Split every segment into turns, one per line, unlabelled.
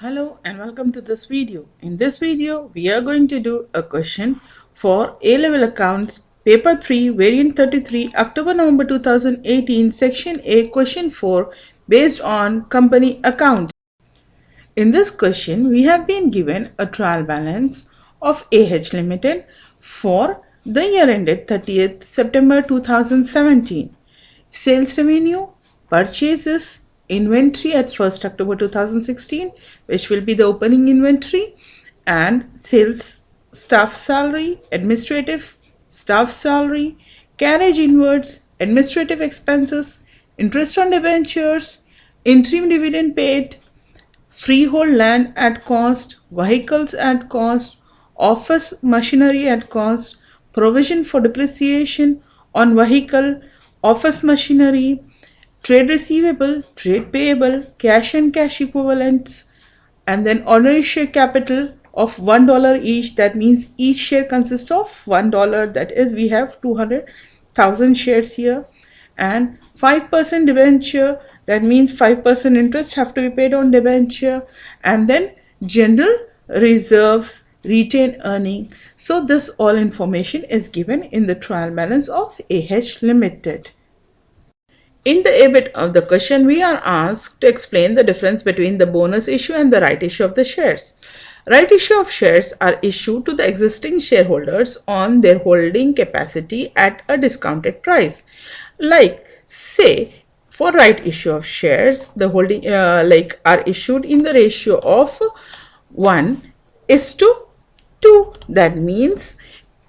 Hello and welcome to this video. In this video, we are going to do a question for A-Level Accounts, Paper 3, Variant 33, October-November 2018, Section A, Question 4, based on company accounts. In this question, we have been given a trial balance of AH Limited for the year ended 30th September 2017. Sales revenue, purchases, inventory at 1st October 2016, which will be the opening inventory, and sales staff salary, administrative staff salary, carriage inwards, administrative expenses, interest on debentures, interim dividend paid, freehold land at cost, vehicles at cost, office machinery at cost, provision for depreciation on vehicle, office machinery, trade receivable, trade payable, cash and cash equivalents, and then ordinary share capital of $1 each. That means each share consists of $1. That is, we have 200,000 shares here, and 5% debenture. That means 5% interest have to be paid on debenture, and then general reserves, retained earning. So this all information is given in the trial balance of AH Limited. In the A bit of the question, we are asked to explain the difference between the bonus issue and the right issue of the shares. Right issue of shares are issued to the existing shareholders on their holding capacity at a discounted price. Like, say, for right issue of shares, the holding are issued in the ratio of 1:2. That means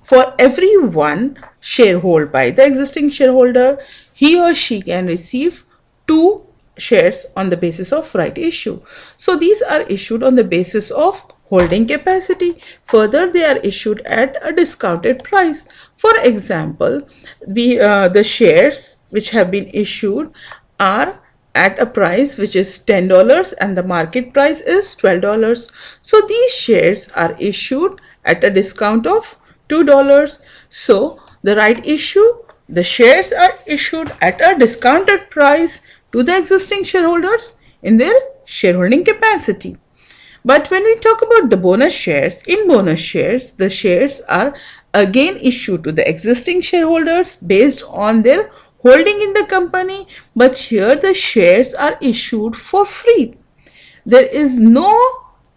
for every one share held by the existing shareholder, he or she can receive 2 shares on the basis of right issue. So these are issued on the basis of holding capacity. Further, they are issued at a discounted price. For example, the shares which have been issued are at a price which is $10 and the market price is $12. So these shares are issued at a discount of $2. So the right issue, the shares are issued at a discounted price to the existing shareholders in their shareholding capacity. But when we talk about the bonus shares, in bonus shares, the shares are again issued to the existing shareholders based on their holding in the company, but here the shares are issued for free. There is no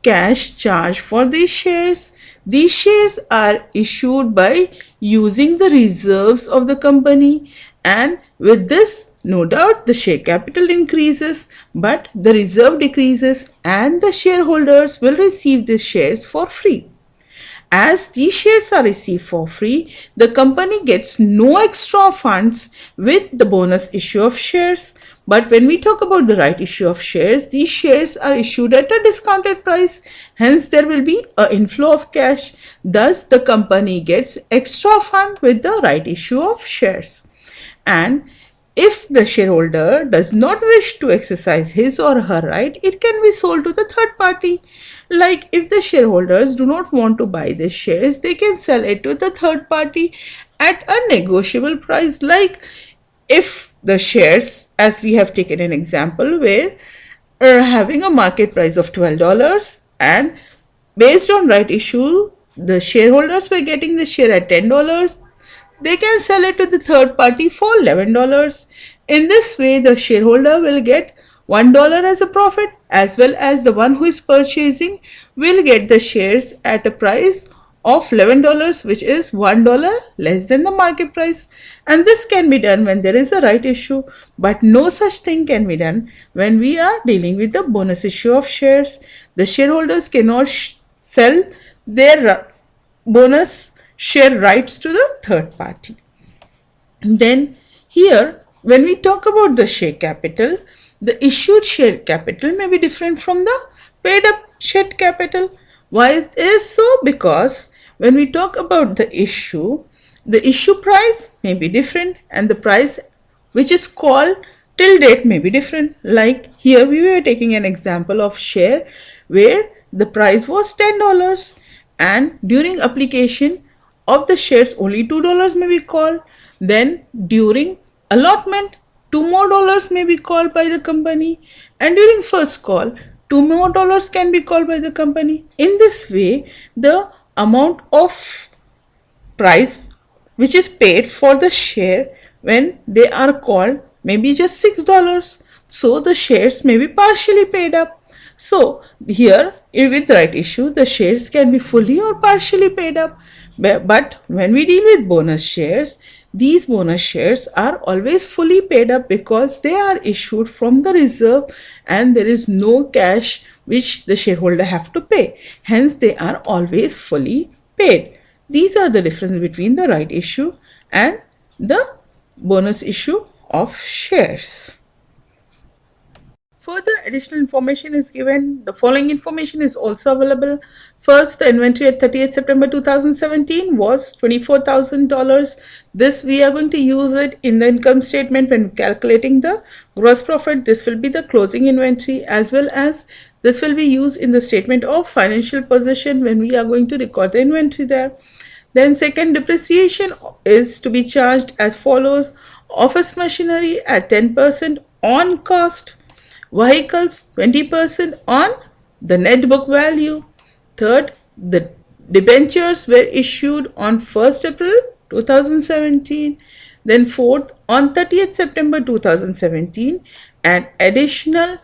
cash charge for these shares. These shares are issued by using the reserves of the company, and with this, no doubt the share capital increases, but the reserve decreases and the shareholders will receive these shares for free. As these shares are received for free, the company gets no extra funds with the bonus issue of shares. But when we talk about the right issue of shares, these shares are issued at a discounted price. Hence, there will be an inflow of cash. Thus, the company gets extra fund with the right issue of shares. And if the shareholder does not wish to exercise his or her right, it can be sold to the third party. Like, if the shareholders do not want to buy the shares, they can sell it to the third party at a negotiable price. Like, if the shares, as we have taken an example where having a market price of $12, and based on right issue, the shareholders were getting the share at $10, they can sell it to the third party for $11. In this way, the shareholder will get $1 as a profit, as well as the one who is purchasing will get the shares at a price of $11, which is $1 less than the market price. And this can be done when there is a right issue, but no such thing can be done when we are dealing with the bonus issue of shares. The shareholders cannot sell their bonus share rights to the third party. Then here, when we talk about the share capital, the issued share capital may be different from the paid up share capital. Why it is so? Because when we talk about the issue price may be different, and the price which is called till date may be different. Like, here we were taking an example of share where the price was $10, and during application of the shares only $2 may be called. Then during allotment, $2 more may be called by the company, and during first call two more dollars can be called by the company. In this way, the amount of price which is paid for the share when they are called maybe just $6, so the shares may be partially paid up. So here with right issue the shares can be fully or partially paid up. But when we deal with bonus shares, these bonus shares are always fully paid up because they are issued from the reserve and there is no cash which the shareholder have to pay. Hence they are always fully paid. These are the difference between the right issue and the bonus issue of shares. Further additional information is given. The following information is also available. First, the inventory at 30th September 2017 was $24,000. This we are going to use it in the income statement when calculating the gross profit. This will be the closing inventory, as well as this will be used in the statement of financial position when we are going to record the inventory there. Then second, depreciation is to be charged as follows: office machinery at 10% on cost, vehicles 20% on the net book value. Third, the debentures were issued on 1st April 2017. Then fourth, on 30th September 2017, an additional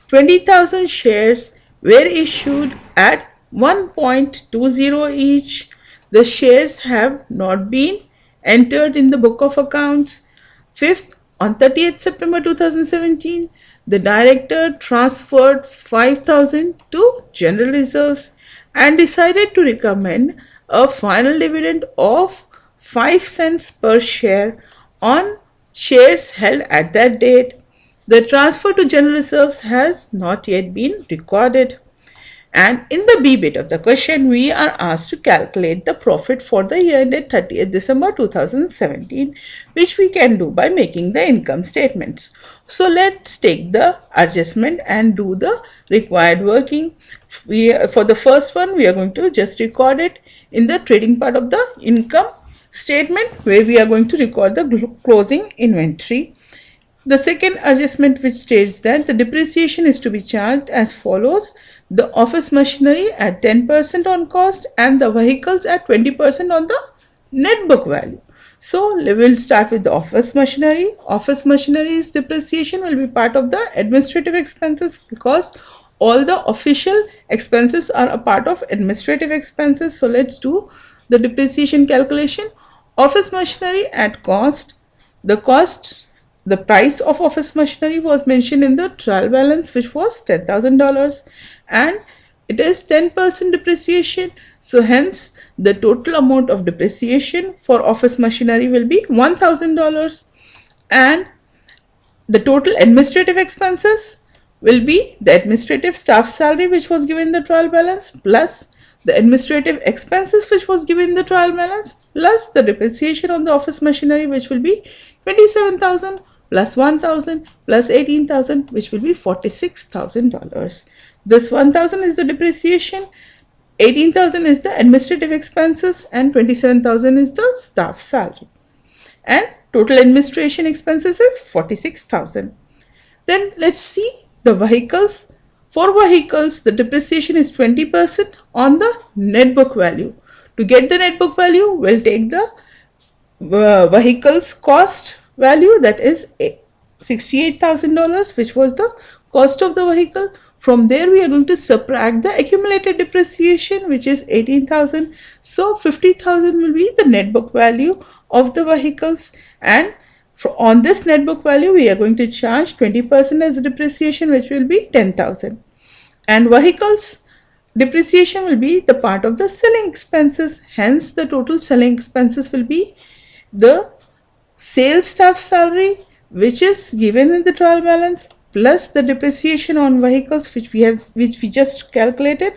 20,000 shares were issued at 1.20 each. The shares have not been entered in the book of accounts. Fifth, on 30th September 2017, the director transferred 5,000 to general reserves and decided to recommend a final dividend of 5 cents per share on shares held at that date. The transfer to general reserves has not yet been recorded. And in the B bit of the question, we are asked to calculate the profit for the year ended 30th December 2017, which we can do by making the income statements. So let's take the adjustment and do the required working. For the first one, we are going to just record it in the trading part of the income statement, where we are going to record the closing inventory. The second adjustment, which states that the depreciation is to be charged as follows: the office machinery at 10% on cost and the vehicles at 20% on the net book value. So we will start with the office machinery. Office machinery's depreciation will be part of the administrative expenses because all the official expenses are a part of administrative expenses. So let's do the depreciation calculation. Office machinery at cost. The price of office machinery was mentioned in the trial balance, which was $10,000, and it is 10% depreciation. So hence the total amount of depreciation for office machinery will be $1,000, and the total administrative expenses will be the administrative staff salary which was given in the trial balance plus the administrative expenses which was given in the trial balance plus the depreciation on the office machinery, which will be 27,000 plus 1,000 plus 18,000, which will be $46,000. This 1,000 is the depreciation, 18,000 is the administrative expenses, and 27,000 is the staff salary. And total administration expenses is 46,000. Then let's see the vehicles. For vehicles, the depreciation is 20% on the net book value. To get the net book value, we'll take the vehicles cost value, that is $68,000, which was the cost of the vehicle. From there we are going to subtract the accumulated depreciation, which is 18,000. So 50,000 will be the net book value of the vehicles, and on this net book value we are going to charge 20% as depreciation, which will be 10,000. And vehicles depreciation will be the part of the selling expenses. Hence the total selling expenses will be the sales staff salary, which is given in the trial balance, plus the depreciation on vehicles which we just calculated.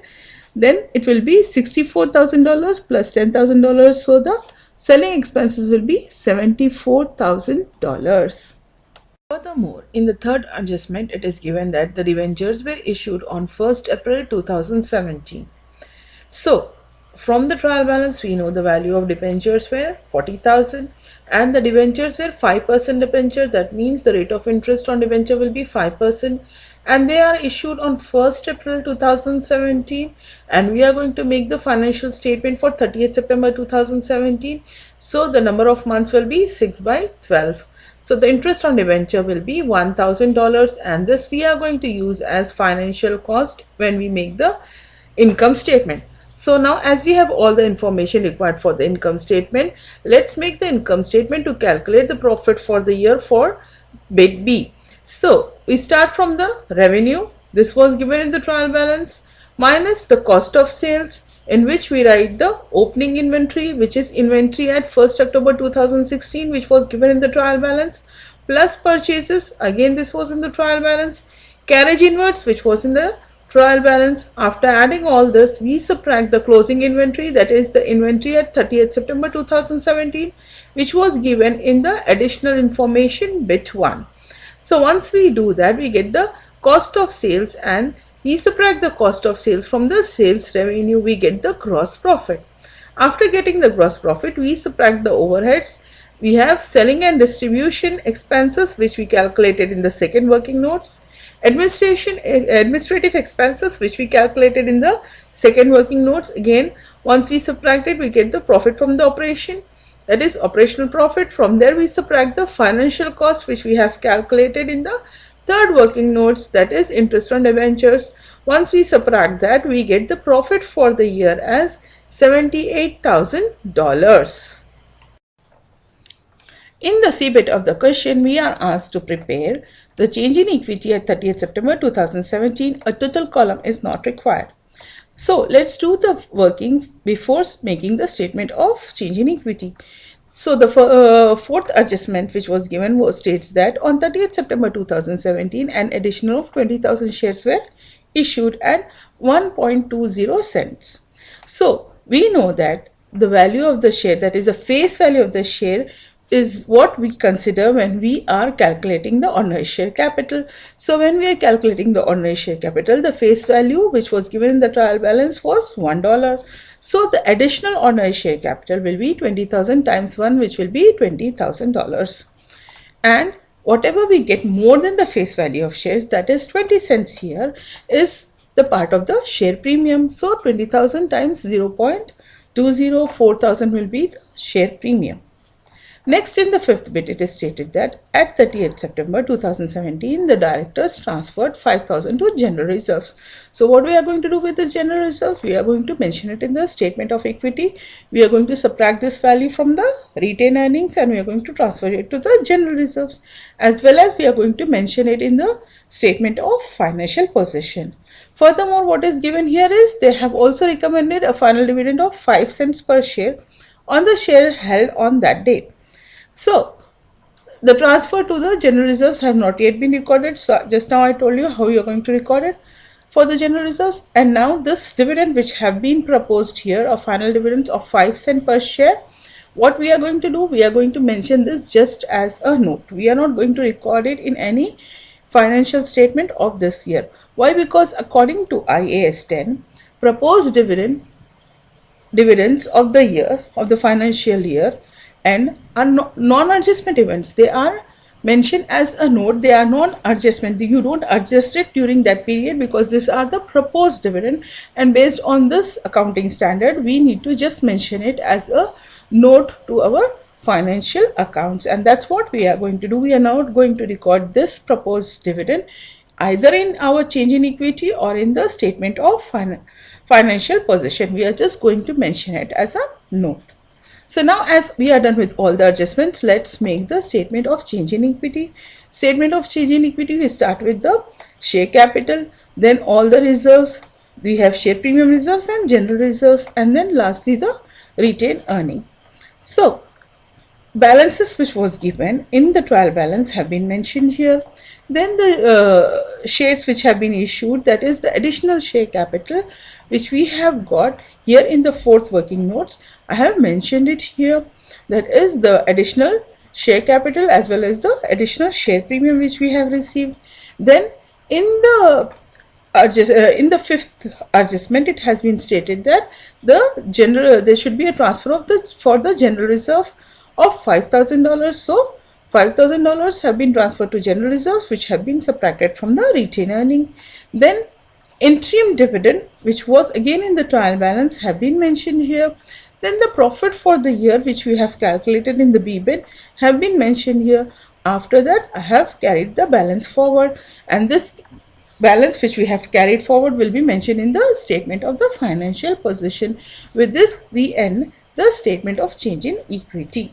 Then it will be $64,000 plus $10,000. So the selling expenses will be $74,000. Furthermore, in the third adjustment, it is given that the debentures were issued on 1st April 2017. So, from the trial balance, we know the value of debentures were 40,000 and the debentures were 5% debenture. That means the rate of interest on debenture will be 5%, and they are issued on 1st April 2017, and we are going to make the financial statement for 30th September 2017. So the number of months will be 6 by 12. So the interest on debenture will be $1,000, and this we are going to use as financial cost when we make the income statement. So now, as we have all the information required for the income statement, let's make the income statement to calculate the profit for the year for bit B. So we start from the revenue. This was given in the trial balance minus the cost of sales, in which we write the opening inventory, which is inventory at 1st October 2016, which was given in the trial balance, plus purchases, again this was in the trial balance, carriage inwards, which was in the trial balance. After adding all this, we subtract the closing inventory, that is the inventory at 30th September 2017, which was given in the additional information bit 1. So once we do that, we get the cost of sales, and we subtract the cost of sales from the sales revenue, we get the gross profit. After getting the gross profit, we subtract the overheads. We have selling and distribution expenses, which we calculated in the second working notes. Administrative expenses, which we calculated in the second working notes. Again, once we subtract it, we get the profit from the operation, that is operational profit. From there we subtract the financial cost, which we have calculated in the third working notes, that is interest on debentures. Once we subtract that, we get the profit for the year as $78,000. In the C bit of the question, we are asked to prepare the change in equity at 30th September 2017. A total column is not required. So let's do the working before making the statement of change in equity. So the fourth adjustment which was given states that on 30th September 2017, an additional of 20,000 shares were issued at 1.20 cents. So we know that the value of the share, that is the face value of the share, is what we consider when we are calculating the ordinary share capital. So when we are calculating the ordinary share capital, the face value which was given in the trial balance was $1. So the additional ordinary share capital will be 20,000 times 1, which will be $20,000. And whatever we get more than the face value of shares, that is 20 cents here, is the part of the share premium. So 20,000 times 0.20, 4,000 will be the share premium. Next, in the fifth bit, it is stated that at 30th September 2017, the directors transferred 5,000 to general reserves. So what we are going to do with this general reserve? We are going to mention it in the statement of equity. We are going to subtract this value from the retained earnings, and we are going to transfer it to the general reserves, as well as we are going to mention it in the statement of financial position. Furthermore, what is given here is they have also recommended a final dividend of 5 cents per share on the share held on that date. So the transfer to the general reserves have not yet been recorded. So just now I told you how you are going to record it for the general reserves. And now this dividend which have been proposed here, a final dividend of 5 cents per share, what we are going to do, we are going to mention this just as a note. We are not going to record it in any financial statement of this year. Why? Because according to IAS 10, proposed dividends of the year, of the financial year, and are non-adjustment events. They are mentioned as a note. They are non-adjustment. You don't adjust it during that period, because these are the proposed dividend, and based on this accounting standard, we need to just mention it as a note to our financial accounts, and that's what we are going to do. We are not going to record this proposed dividend either in our change in equity or in the statement of financial position. We are just going to mention it as a note. So now, as we are done with all the adjustments, let's make the statement of change in equity. Statement of change in equity, we start with the share capital, then all the reserves. We have share premium reserves and general reserves, and then lastly the retained earning. So balances which was given in the trial balance have been mentioned here. Then the shares which have been issued, that is the additional share capital which we have got here in the fourth working notes. I have mentioned it here. That is the additional share capital as well as the additional share premium which we have received. Then in the fifth adjustment, it has been stated that there should be a transfer of for the general reserve of $5,000. So $5,000 have been transferred to general reserves, which have been subtracted from the retained earning. Then interim dividend, which was again in the trial balance, have been mentioned here. Then the profit for the year, which we have calculated in the B bit, have been mentioned here. After that, I have carried the balance forward, and this balance which we have carried forward will be mentioned in the statement of the financial position. With this, we end the statement of change in equity.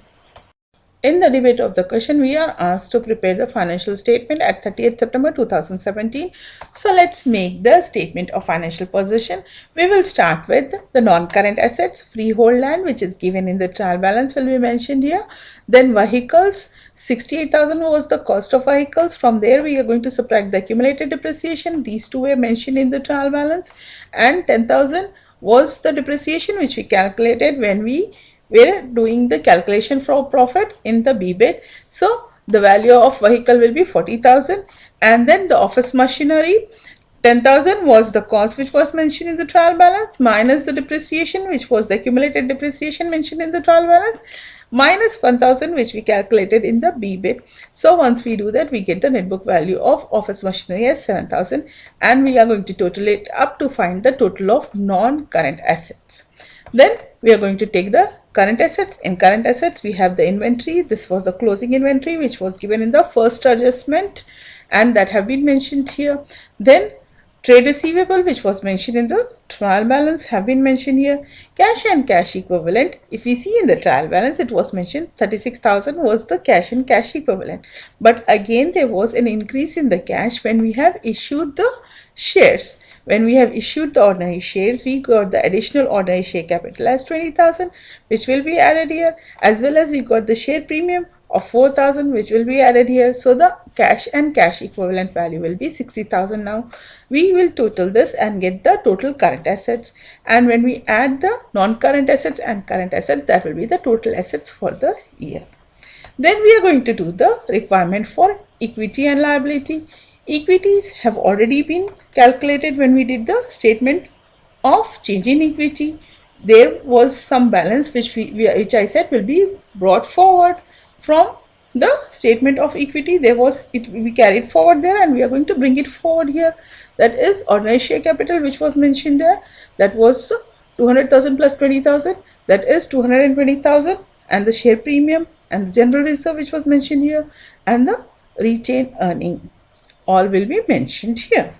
In the debate of the question, we are asked to prepare the financial statement at 30th September 2017. So let's make the statement of financial position. We will start with the non-current assets. Freehold land, which is given in the trial balance, will be mentioned here. Then vehicles, 68,000 was the cost of vehicles. From there, we are going to subtract the accumulated depreciation. These two were mentioned in the trial balance. And 10,000 was the depreciation which we calculated when we're doing the calculation for profit in the B bit. So the value of vehicle will be 40,000, and then the office machinery, 10,000 was the cost which was mentioned in the trial balance, minus the depreciation, which was the accumulated depreciation mentioned in the trial balance, minus 1,000, which we calculated in the B bit. So once we do that, we get the net book value of office machinery as 7,000, and we are going to total it up to find the total of non-current assets. Then we are going to take the current assets. In current assets, we have the inventory. This was the closing inventory which was given in the first adjustment, and that have been mentioned here. Then trade receivable, which was mentioned in the trial balance, have been mentioned here. Cash and cash equivalent, if we see in the trial balance, it was mentioned 36,000 was the cash and cash equivalent. But again, there was an increase in the cash when we have issued the shares. When we have issued the ordinary shares, we got the additional ordinary share capital as 20,000, which will be added here, as well as we got the share premium of 4,000, which will be added here. So the cash and cash equivalent value will be 60,000. Now we will total this and get the total current assets, and when we add the non-current assets and current assets, that will be the total assets for the year. Then we are going to do the requirement for equity and liability. Equities have already been calculated when we did the statement of change in equity. There was some balance which I said will be brought forward from the statement of equity. We carried forward there, and we are going to bring it forward here. That is ordinary share capital, which was mentioned there. That was 200,000 plus 20,000. That is 220,000, and the share premium and the general reserve, which was mentioned here, and the retained earning, all will be mentioned here.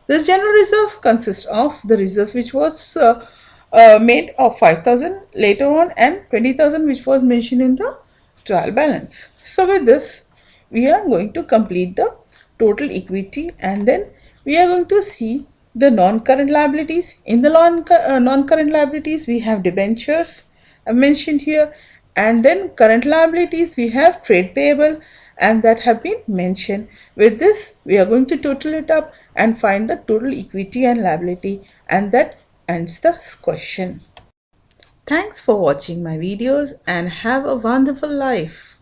This general reserve consists of the reserve which was made of 5,000 later on, and 20,000 which was mentioned in the trial balance. So with this, we are going to complete the total equity, and then we are going to see the non-current liabilities. In the non-current liabilities, we have debentures mentioned here, and then current liabilities, we have trade payable, and that have been mentioned. With this, we are going to total it up and find the total equity and liability, and that ends the question. Thanks for watching my videos, and have a wonderful life.